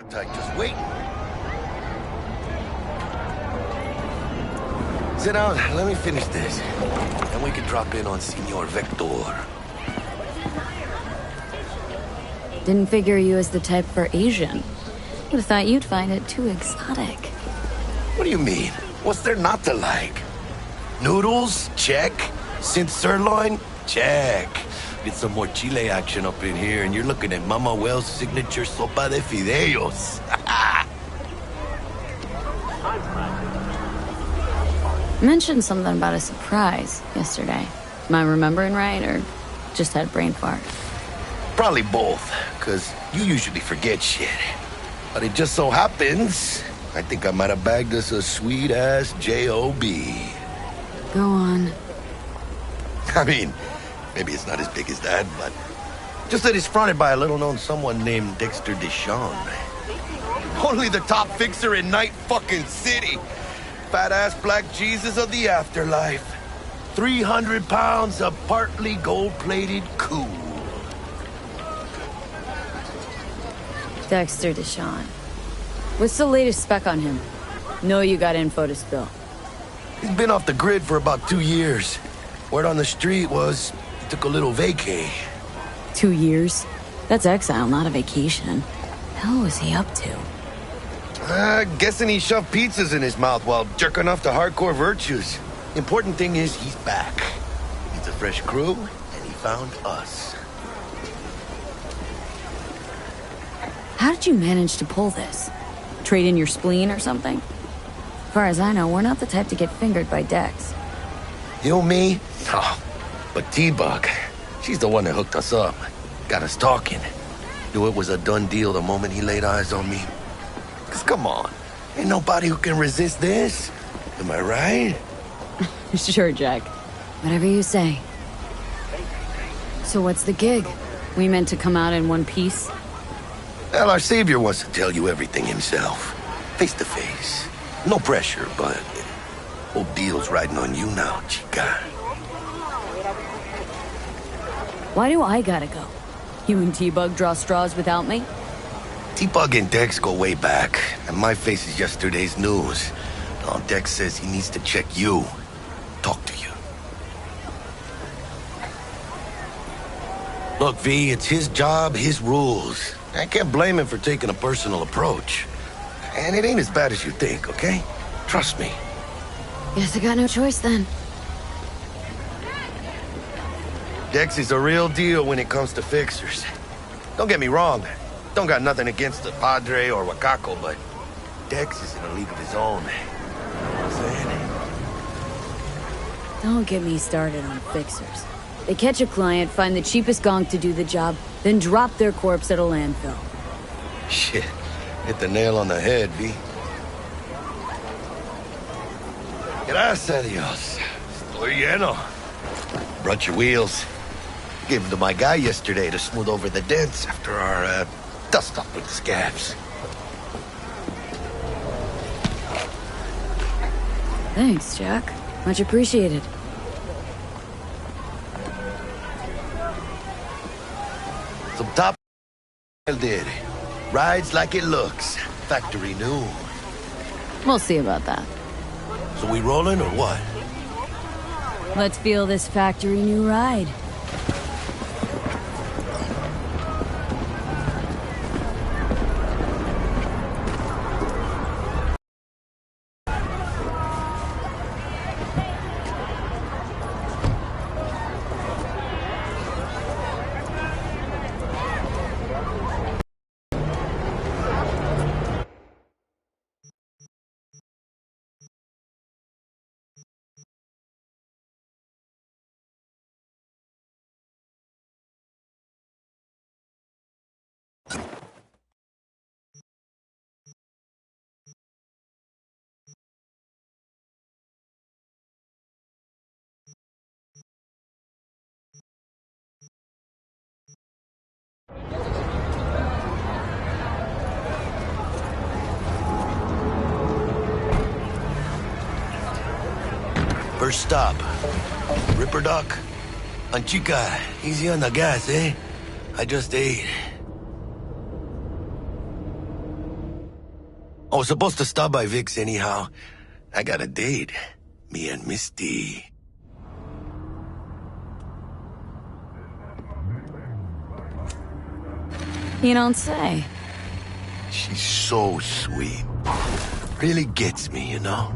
appetite just waiting. Sit down, let me finish this. Then we can drop in on Senor Vector. Didn't figure you as the type for Asian. Would've thought you'd find it too exotic. What do you mean? What's there not to like? Noodles? Check. Synth sirloin? Check. Get some more Chile action up in here, and you're looking at Mama Wells' signature sopa de fideos. Mentioned something about a surprise yesterday. Am I remembering right, or just had a brain fart? Probably both, because you usually forget shit. But it just so happens, I think I might have bagged us a sweet-ass J.O.B. Go on. I mean, maybe it's not as big as that, but just that it's fronted by a little-known someone named Dexter Deshawn. Only the top fixer in Night fucking City. Fat-ass black Jesus of the afterlife. 300 pounds of partly gold-plated cool. Dexter Deshawn. What's the latest spec on him? Know you got info to spill. He's been off the grid for about 2 years. Word on the street was he took a little vacay. 2 years? That's exile, not a vacation. Hell was he up to? Guessing he shoved pizzas in his mouth while jerking off to hardcore virtues. Important thing is he's back. He's a fresh crew, and he found us. How did you manage to pull this? Trade in your spleen or something? As far as I know, we're not the type to get fingered by Dex. You, me? Oh, but T-Bug, she's the one that hooked us up. Got us talking. Knew it was a done deal the moment he laid eyes on me. 'Cause come on, ain't nobody who can resist this. Am I right? Sure, Jack. Whatever you say. So what's the gig? We meant to come out in one piece? Well, our savior wants to tell you everything himself. Face to face. No pressure, but whole deal's riding on you now, chica. Why do I gotta go? You and T-Bug draw straws without me? T-Bug and Dex go way back, and my face is yesterday's news. Now Dex says he needs to check you. Talk to you. Look, V, it's his job, his rules. I can't blame him for taking a personal approach. And it ain't as bad as you think, okay? Trust me. Guess I got no choice then. Dex is a real deal when it comes to fixers. Don't get me wrong. Don't got nothing against the Padre or Wakako, but Dex is in a league of his own. You know what I'm saying? Don't get me started on fixers. They catch a client, find the cheapest gonk to do the job, then drop their corpse at a landfill. Shit. Hit the nail on the head, V. Gracias a Dios. Estoy lleno. Brought your wheels. Gave them to my guy yesterday to smooth over the dents after our, dust-up with the scabs. Thanks, Jack. Much appreciated. Some top did. Rides like it looks. Factory new. We'll see about that. So we rolling or what? Let's feel this factory new ride. First stop. Ripper Dock. Chica, easy on the gas, eh? I just ate. I was supposed to stop by Vic's anyhow. I got a date. Me and Misty. You don't say. She's so sweet. Really gets me, you know?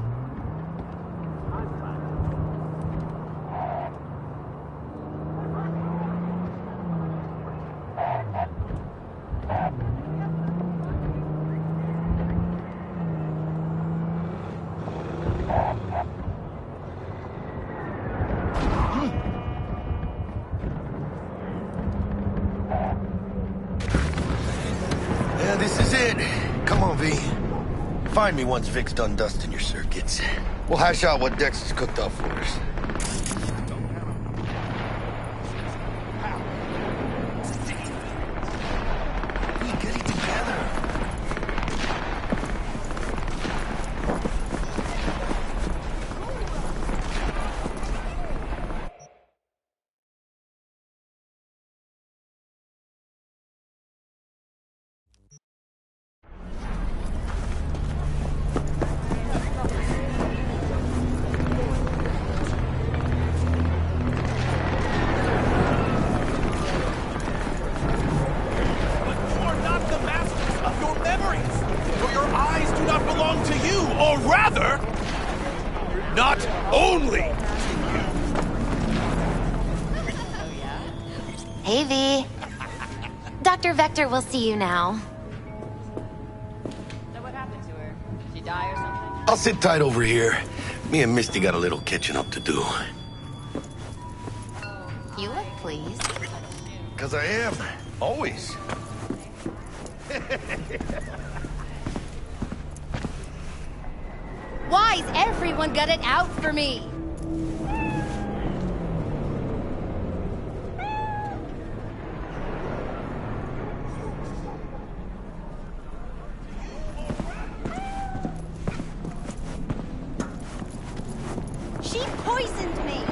Yeah, this is it. Come on, V. Find me once Vic's done dusting your circuits. We'll hash out what Dex has cooked up for us. We get it together. Not only Hey, V. Dr. Vector will see you now. So what happened to her? Did she die or something? I'll sit tight over here. Me and Misty got a little catching up to do. You look pleased. 'Cause I am. Always. Why's everyone got it out for me? She poisoned me.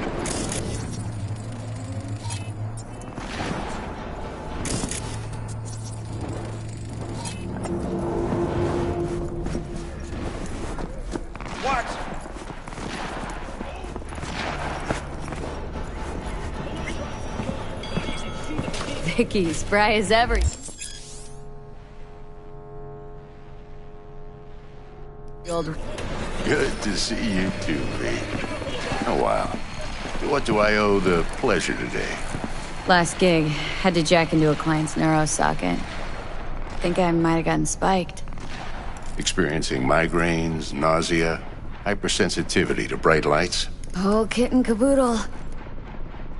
what? Vicky, spry as ever. Old. Good to see you too, V. Oh, wow. What do I owe the pleasure today? Last gig, had to jack into a client's neuro socket. Think I might have gotten spiked. Experiencing migraines, nausea, hypersensitivity to bright lights? Oh, kit and caboodle.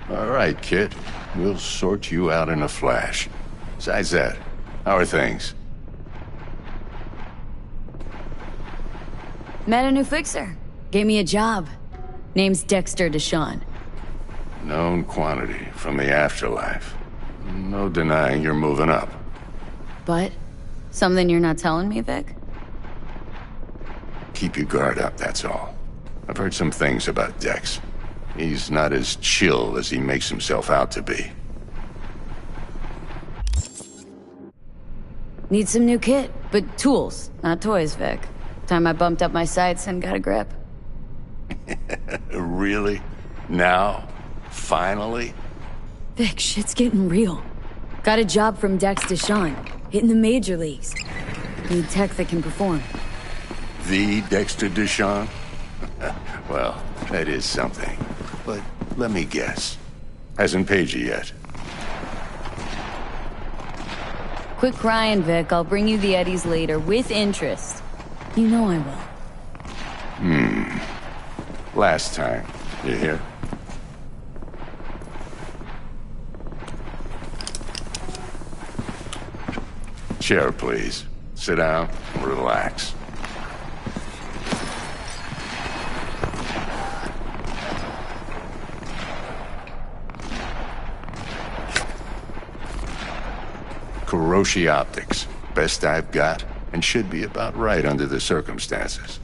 All right, kid. We'll sort you out in a flash. Besides that, how are things? Met a new fixer. Gave me a job. Name's Dexter Deshawn. Known quantity from the afterlife. No denying you're moving up. But something you're not telling me, Vic? Keep your guard up, that's all. I've heard some things about Dex. He's not as chill as he makes himself out to be. Need some new kit, but tools, not toys, Vic. Time I bumped up my sights and got a grip. Really? Now? Finally? Vic, shit's getting real. Got a job from Dex Deshawn, hitting the major leagues. Need tech that can perform. The Dexter Deshawn? Well, that is something. But let me guess. Hasn't paid you yet. Quit crying, Vic. I'll bring you the eddies later, with interest. You know I will. Last time. You hear? Chair, please. Sit down and relax. Kuroshi Optics. Best I've got, and should be about right under the circumstances.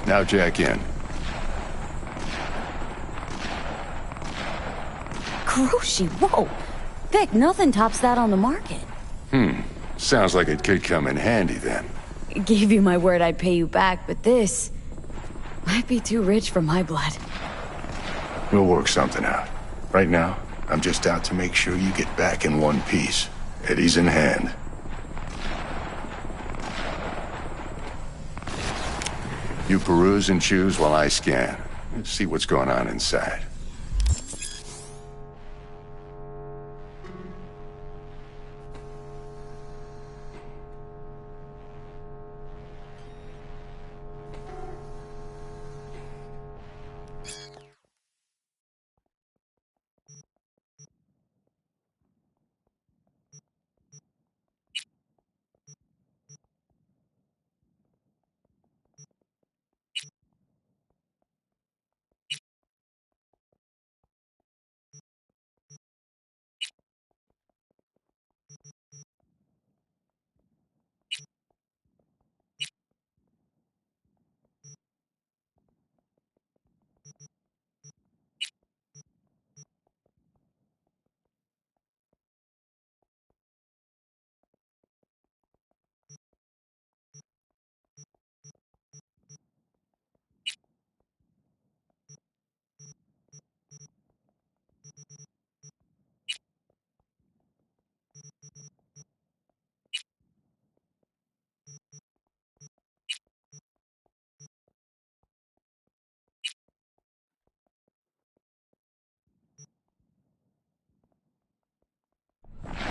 Now jack in. Kuroshi, whoa! Vic, nothing tops that on the market. Sounds like it could come in handy then. Gave you my word I'd pay you back, but this might be too rich for my blood. We'll work something out. Right now, I'm just out to make sure you get back in one piece. Eddie's in hand. You peruse and choose while I scan. Let's see what's going on inside.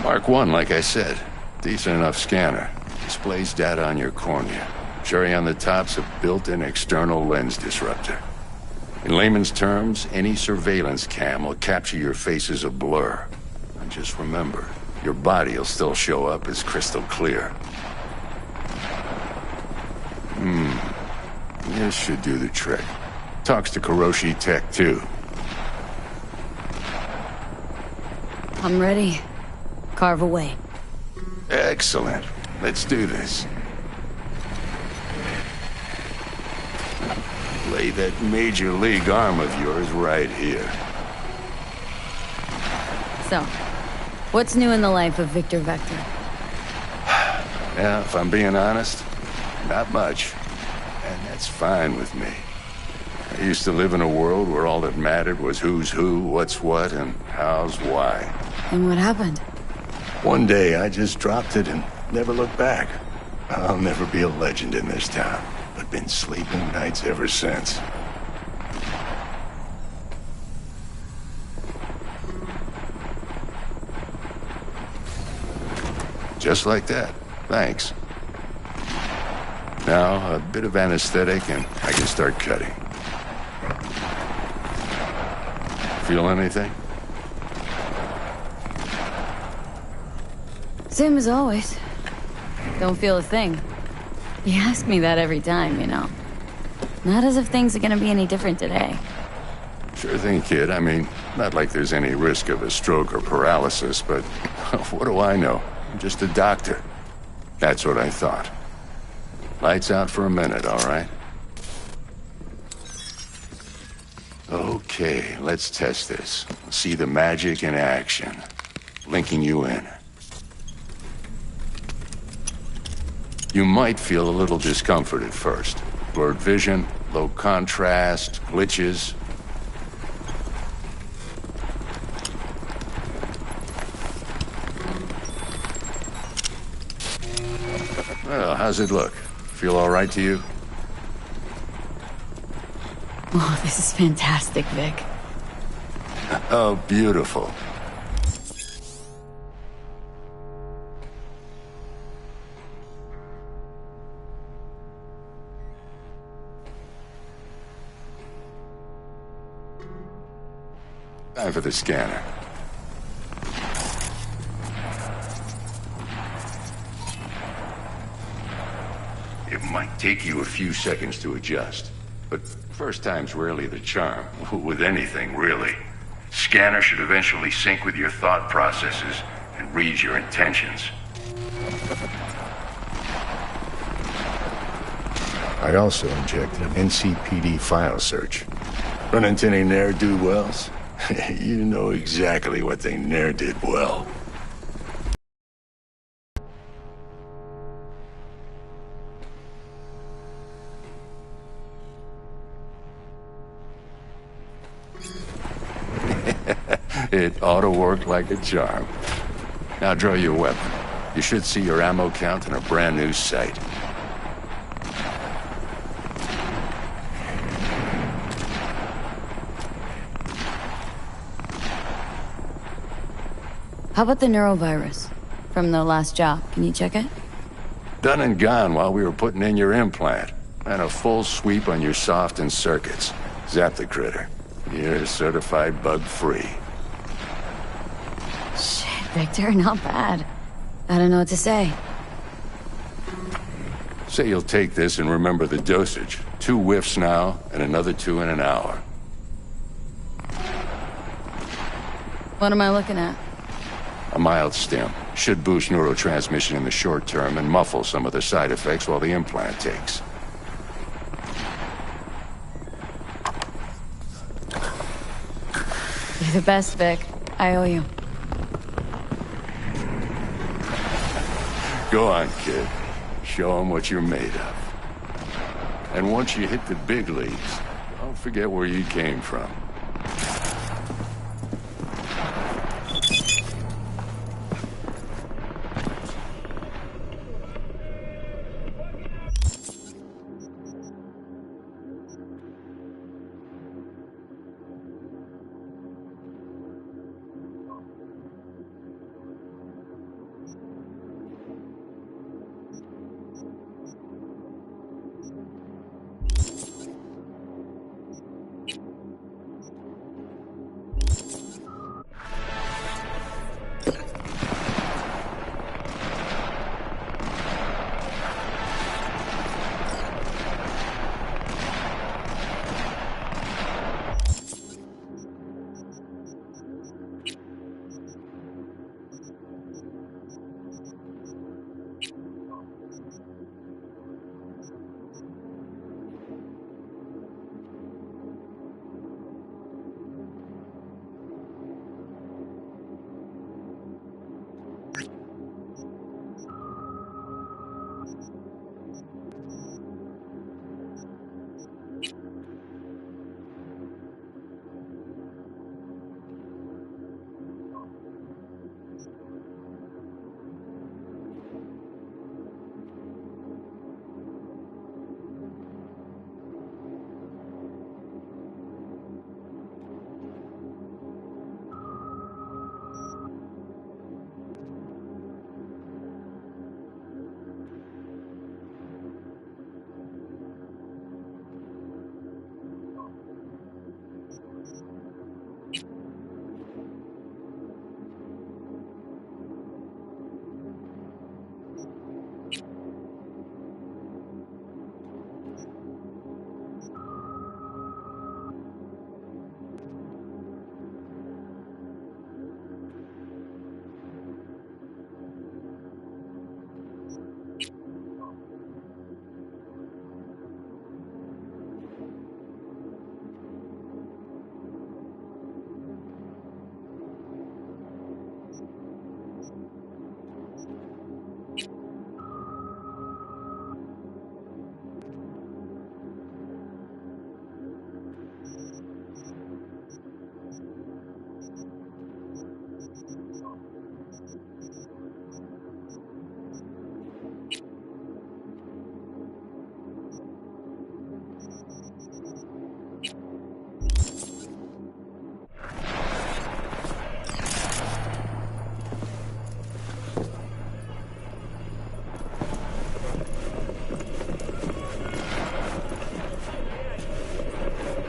Mark 1, like I said. Decent enough scanner. Displays data on your cornea. Cherry on the top's a built-in external lens disruptor. In layman's terms, any surveillance cam will capture your face as a blur. And just remember, your body will still show up as crystal clear. This should do the trick. Talks to Kuroshi Tech, too. I'm ready. Carve away. Excellent. Let's do this. Lay that major league arm of yours right here. So, what's new in the life of Victor Vector? Yeah, if I'm being honest, not much. And that's fine with me. I used to live in a world where all that mattered was who's who, what's what, and how's why. And what happened? One day, I just dropped it and never looked back. I'll never be a legend in this town, but been sleeping nights ever since. Just like that. Thanks. Now, a bit of anesthetic and I can start cutting. Feel anything? Same as always. Don't feel a thing. You ask me that every time, you know. Not as if things are gonna be any different today. Sure thing, kid. I mean, not like there's any risk of a stroke or paralysis, but what do I know? I'm just a doctor. That's what I thought. Lights out for a minute, all right? Okay, let's test this. See the magic in action. Linking you in. You might feel a little discomfort at first. Blurred vision, low contrast, glitches. Well, how's it look? Feel all right to you? Oh, this is fantastic, Vic. Oh, beautiful. Time for the scanner. It might take you a few seconds to adjust, but first time's rarely the charm, with anything, really. Scanner should eventually sync with your thought processes and read your intentions. I also injected an NCPD file search. Run into any ne'er-do-wells? You know exactly what they ne'er did well. It ought to work like a charm. Now draw your weapon. You should see your ammo count in a brand new sight. How about the neurovirus? From the last job, can you check it? Done and gone while we were putting in your implant. And a full sweep on your soft and circuits. Zap the critter. You're certified bug-free. Shit, Victor, not bad. I don't know what to say. Say you'll take this and remember the dosage. 2 whiffs now, and another 2 in an hour. What am I looking at? A mild stim. Should boost neurotransmission in the short term and muffle some of the side effects while the implant takes. You're the best, Vic. I owe you. Go on, kid. Show them what you're made of. And once you hit the big leagues, don't forget where you came from.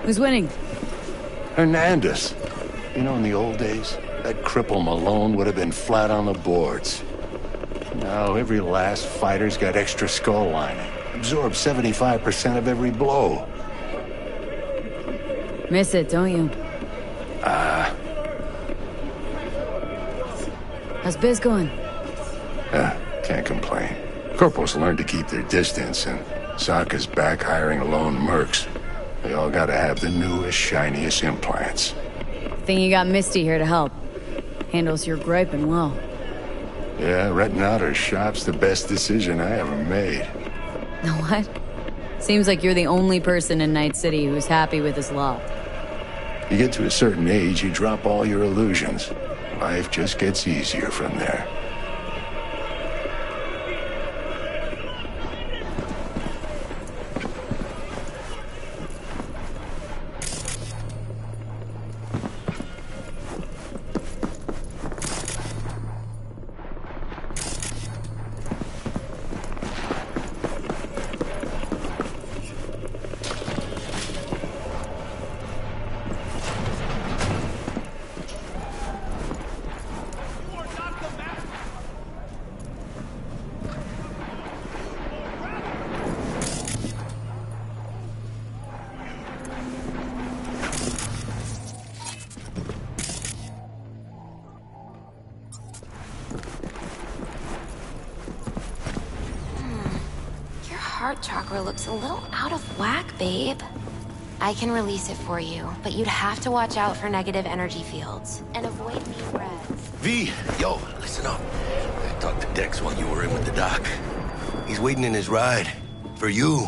Who's winning? Hernandez. You know, in the old days, that cripple Malone would have been flat on the boards. Now, every last fighter's got extra skull lining. Absorbs 75% of every blow. Miss it, don't you? How's biz going? Can't complain. Corporals learn to keep their distance, and Sokka's back hiring lone mercs. They all gotta have the newest, shiniest implants. thing you got Misty here to help. Handles your griping well. Yeah, renting out her shop's the best decision I ever made. Know what? Seems like you're the only person in Night City who's happy with his lot. You get to a certain age, you drop all your illusions. Life just gets easier from there. Heart chakra looks a little out of whack, babe. I can release it for you, but you'd have to watch out for negative energy fields and avoid mean reds. V, yo, listen up. I talked to Dex while you were in with the doc. He's waiting in his ride. For you.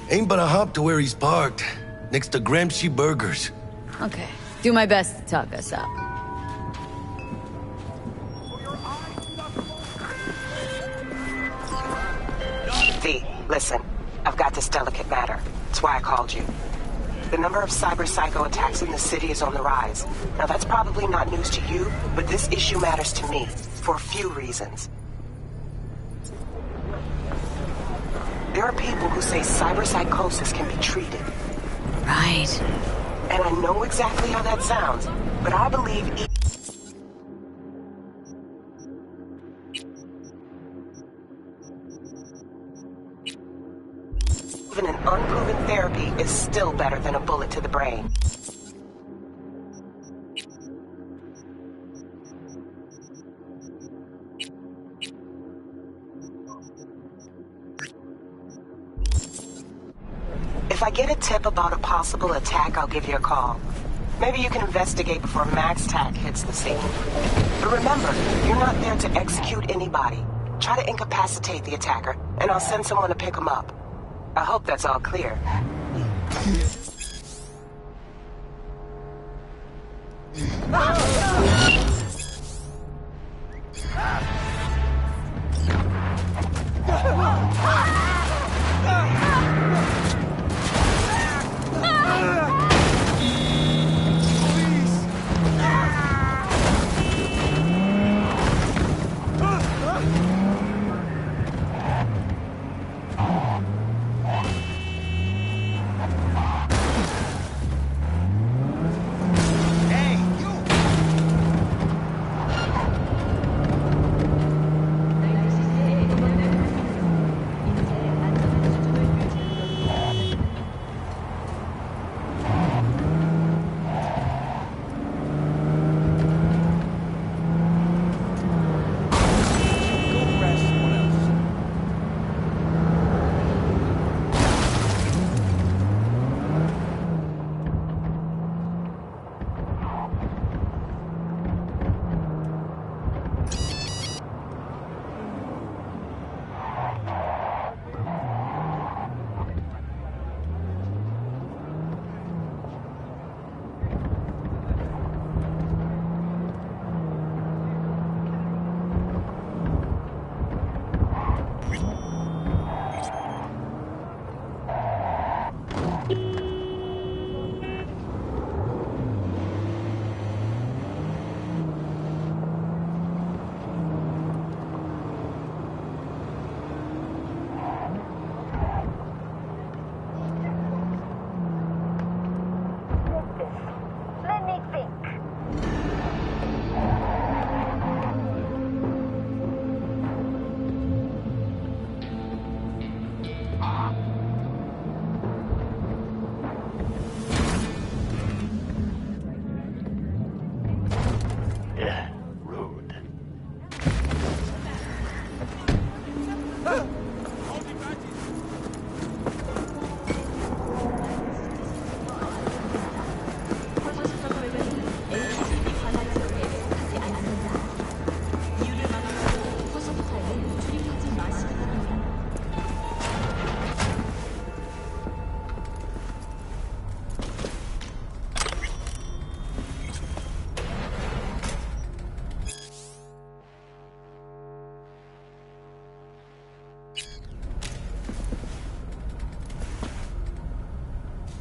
Ain't but a hop to where he's parked. Next to Gramsci Burgers. Okay. Do my best to talk us up. V, listen. I've got this delicate matter. That's why I called you. The number of cyber psycho attacks in the city is on the rise. Now that's probably not news to you, but this issue matters to me. For a few reasons. There are people who say cyberpsychosis can be treated. Right. And I know exactly how that sounds, but I believe even an unproven therapy is still better than a bullet to the brain. If I get a tip about a possible attack, I'll give you a call. Maybe you can investigate before Max Tack hits the scene. But remember, you're not there to execute anybody. Try to incapacitate the attacker, and I'll send someone to pick him up. I hope that's all clear.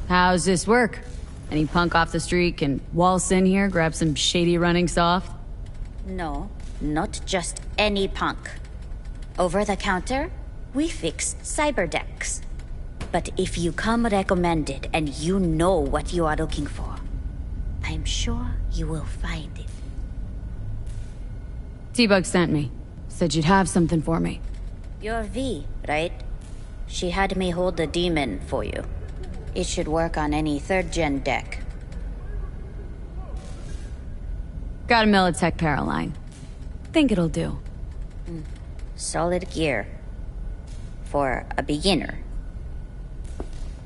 How's this work? Any punk off the street can waltz in here, grab some shady running soft? No, not just any punk. Over the counter, we fix cyber decks. But if you come recommended and you know what you are looking for, I'm sure you will find it. T-Bug sent me. Said you'd have something for me. You're V, right? She had me hold the demon for you. It should work on any 3rd-gen deck. Got a Militech Paraline. Think it'll do. Solid gear. For a beginner.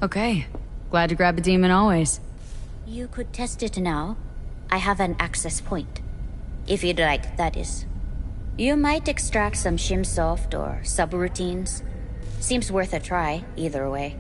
Okay. Glad to grab a demon always. You could test it now. I have an access point. If you'd like, that is. You might extract some shimsoft or subroutines. Seems worth a try, either way.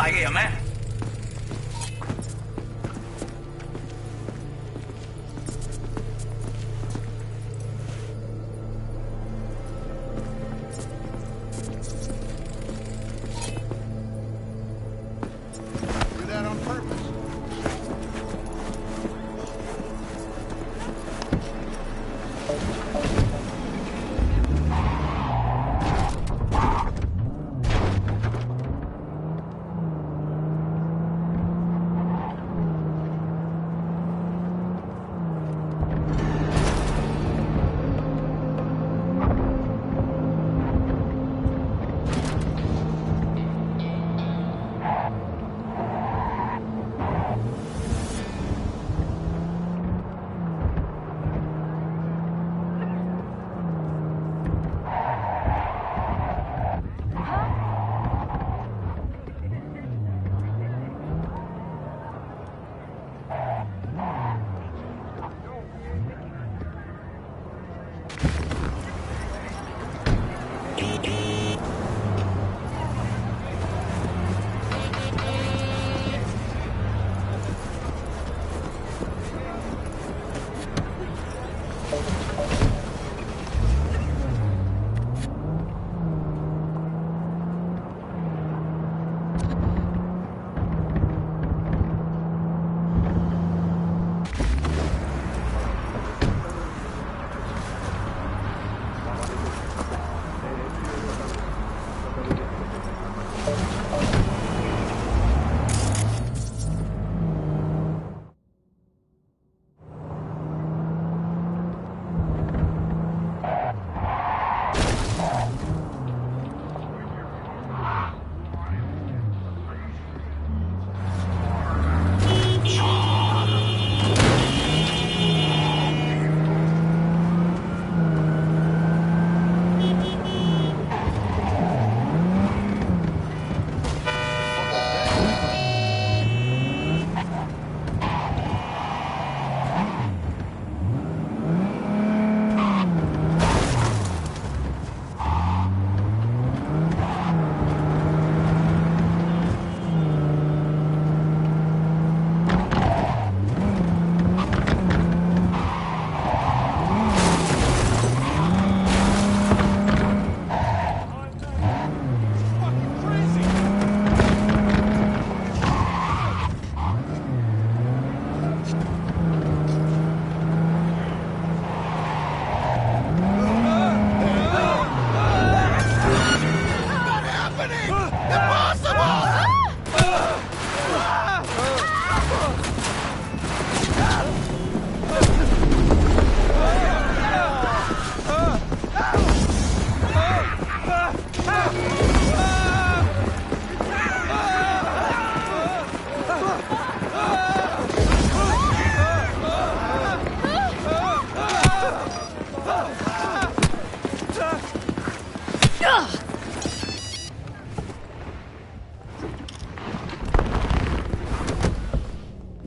tại cái mẹ.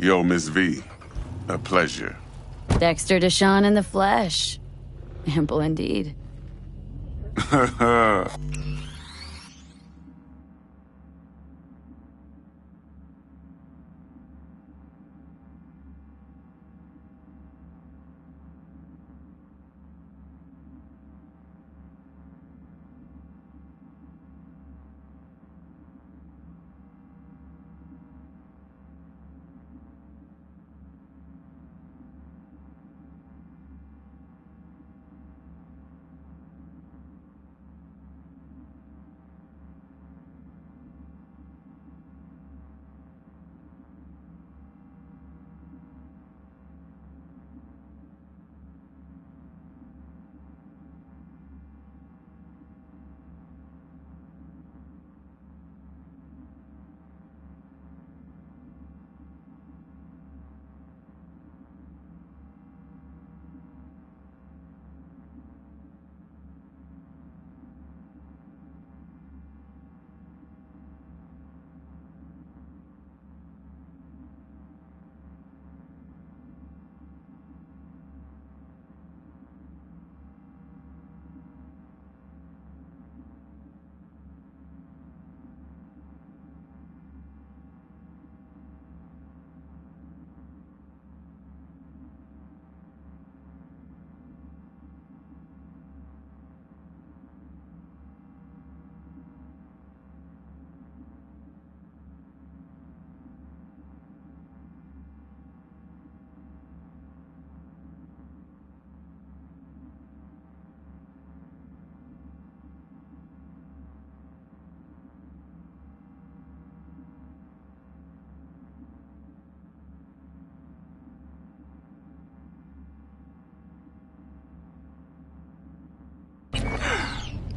Yo, Miss V. A pleasure. Dexter Deshawn in the flesh. Ample indeed.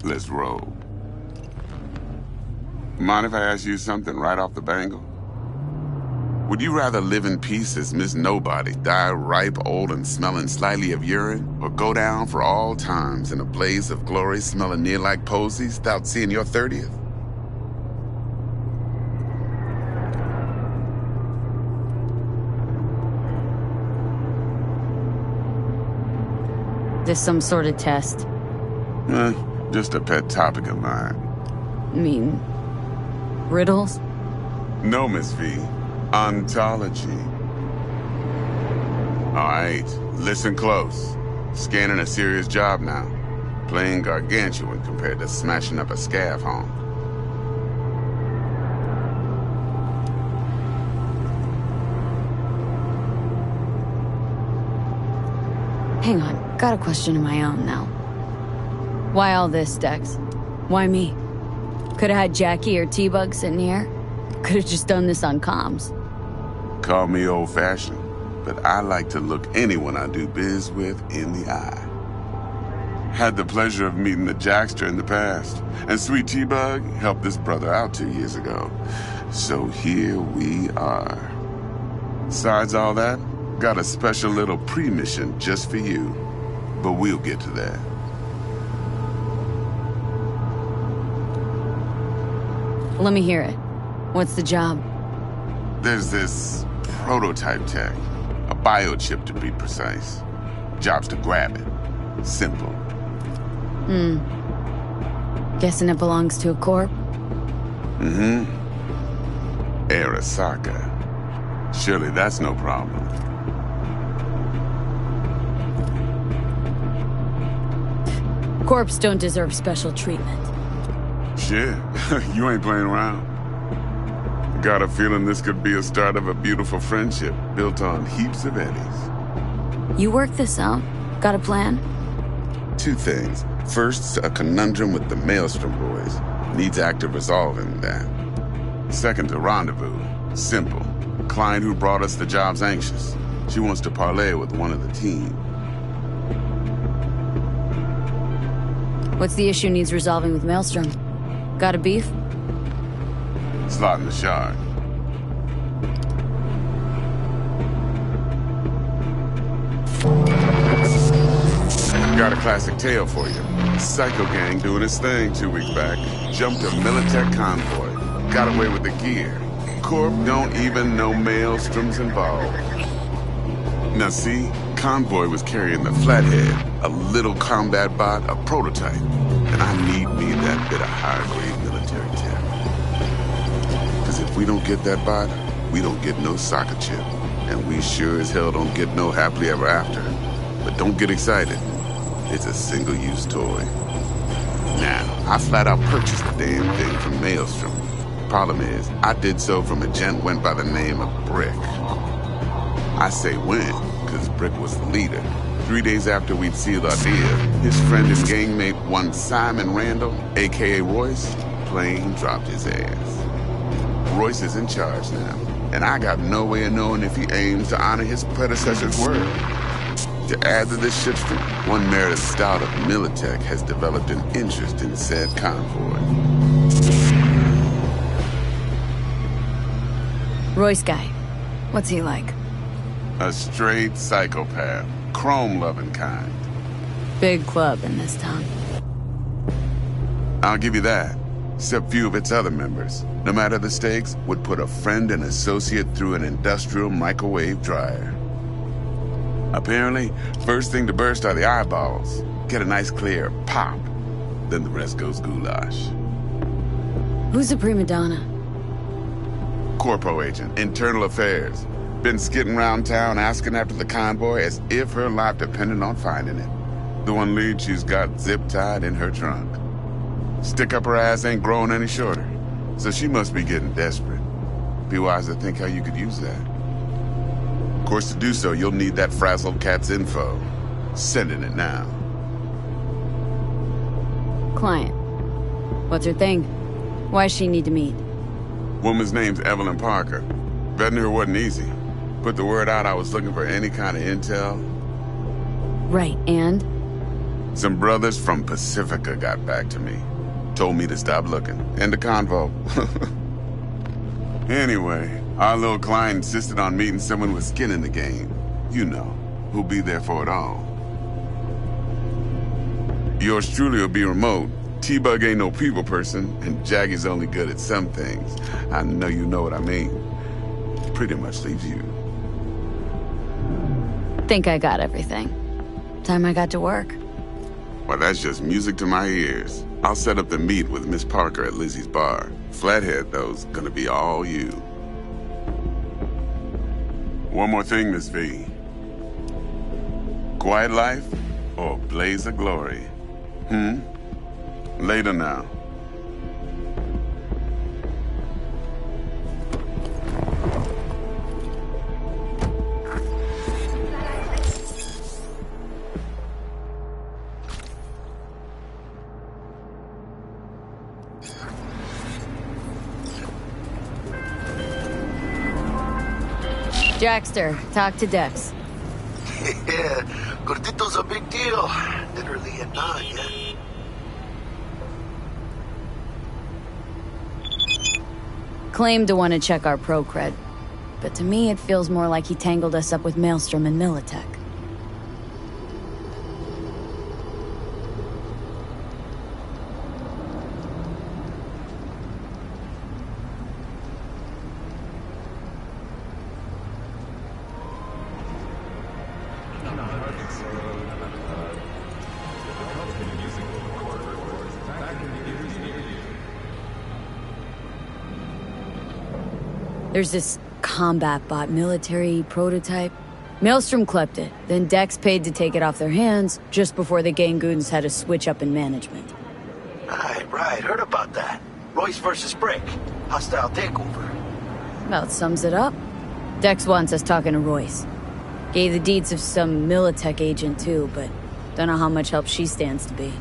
Let's roll. Mind if I ask you something right off the bangle? Would you rather live in peace as Miss Nobody, die ripe, old, and smelling slightly of urine, or go down for all times in a blaze of glory smelling near like posies without seeing your 30th? This some sort of test? Just a pet topic of mine. I mean, riddles? No, Miss V. Ontology. Alright, listen close. Scanning a serious job now. Playing gargantuan compared to smashing up a scav home. Hang on, got a question of my own now. Why all this, Dex? Why me? Could've had Jackie or T-Bug sitting here. Could've just done this on comms. Call me old-fashioned, but I like to look anyone I do biz with in the eye. Had the pleasure of meeting the Jackster in the past, and Sweet T-Bug helped this brother out 2 years ago. So here we are. Besides all that, got a special little pre-mission just for you, but we'll get to that. Let me hear it. What's the job? There's this prototype tech, a biochip to be precise. Job's to grab it. Simple. Guessing it belongs to a corp? Arasaka. Surely that's no problem. Corps don't deserve special treatment. Shit, you ain't playing around. Got a feeling this could be a start of a beautiful friendship built on heaps of eddies. You work this out? Got a plan? Two things. First, a conundrum with the Maelstrom boys. Needs active resolving that. Second, a rendezvous. Simple. Client who brought us the job's anxious. She wants to parlay with one of the team. What's the issue needs resolving with Maelstrom? Got a beef? Slot in the shard. Got a classic tale for you. Psycho gang doing his thing 2 weeks back. Jumped a Militech convoy. Got away with the gear. Corp don't even know Maelstrom's involved. Now see, convoy was carrying the Flathead, a little combat bot, a prototype. And I need me that bit of high-grade military tech. Because if we don't get that bot, we don't get no soccer chip. And we sure as hell don't get no happily ever after. But don't get excited. It's a single-use toy. Now, I flat out purchased the damn thing from Maelstrom. Problem is, I did so from a gent went by the name of Brick. I say when, because Brick was the leader. 3 days after we'd sealed our deal, his friend and gangmate, one Simon Randall, a.k.a. Royce, plain dropped his ass. Royce is in charge now, and I got no way of knowing if he aims to honor his predecessor's word. To add to this shitstorm, one Meredith Stout of Militech has developed an interest in said convoy. Royce guy. What's he like? A straight psychopath. Chrome-loving kind. Big club in this town. I'll give you that. Except few of its other members, no matter the stakes, would put a friend and associate through an industrial microwave dryer. Apparently, first thing to burst are the eyeballs. Get a nice clear pop. Then the rest goes goulash. Who's the prima donna? Corpo agent, internal affairs. Been skidding around town asking after the convoy as if her life depended on finding it. The one lead she's got zip-tied in her trunk. Stick up her ass ain't growing any shorter, so she must be getting desperate. Be wise to think how you could use that. Of course, to do so, you'll need that frazzled cat's info. Sending it now. Client. What's her thing? Why's she need to meet? Woman's name's Evelyn Parker. Vetting her wasn't easy. Put the word out I was looking for any kind of intel. Right, and? Some brothers from Pacifica got back to me. Told me to stop looking. End of convo. Anyway, our little client insisted on meeting someone with skin in the game. You know, who'll be there for it all. Yours truly will be remote. T-Bug ain't no people person, and Jaggy's only good at some things. I know you know what I mean. Pretty much leaves you. Think I got everything. Time I got to work. Well, that's just music to my ears. I'll set up the meet with Miss Parker at Lizzie's bar. Flathead, though's gonna be all you. One more thing, Miss V. Quiet life or blaze of glory? Later now. Jackster, talk to Dex. Yeah, Gordito's a big deal. Literally and not, yeah. Claimed to want to check our pro cred, but to me it feels more like he tangled us up with Maelstrom and Militech. There's this combat bot military prototype. Maelstrom clept it, then Dex paid to take it off their hands just before the Gangoons had a switch up in management. Right, heard about that. Royce versus Brick. Hostile takeover. About sums it up. Dex wants us talking to Royce. Gave the deeds of some Militech agent too, but don't know how much help she stands to be.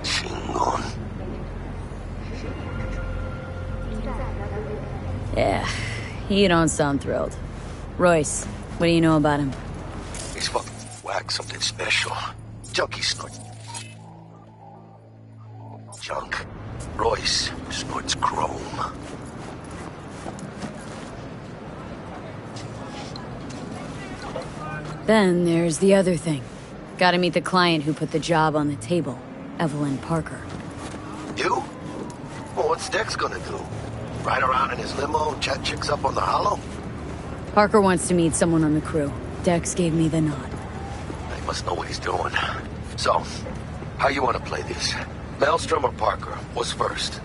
Chingon. Yeah, you don't sound thrilled. Royce, what do you know about him? He's fucking whack, something special. Junkie snort. Junk. Royce snorts chrome. Then there's the other thing. Gotta meet the client who put the job on the table, Evelyn Parker. You? Well, what's Dex gonna do? Ride around in his limo, chat chicks up on the hollow? Parker wants to meet someone on the crew. Dex gave me the nod. He must know what he's doing. So, how you want to play this? Maelstrom or Parker? What's first?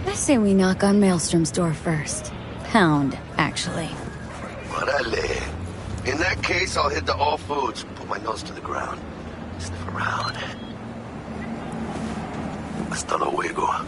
I say we knock on Maelstrom's door first. Pound, actually. Orale. In that case, I'll hit the all foods, put my nose to the ground, sniff around. Hasta luego.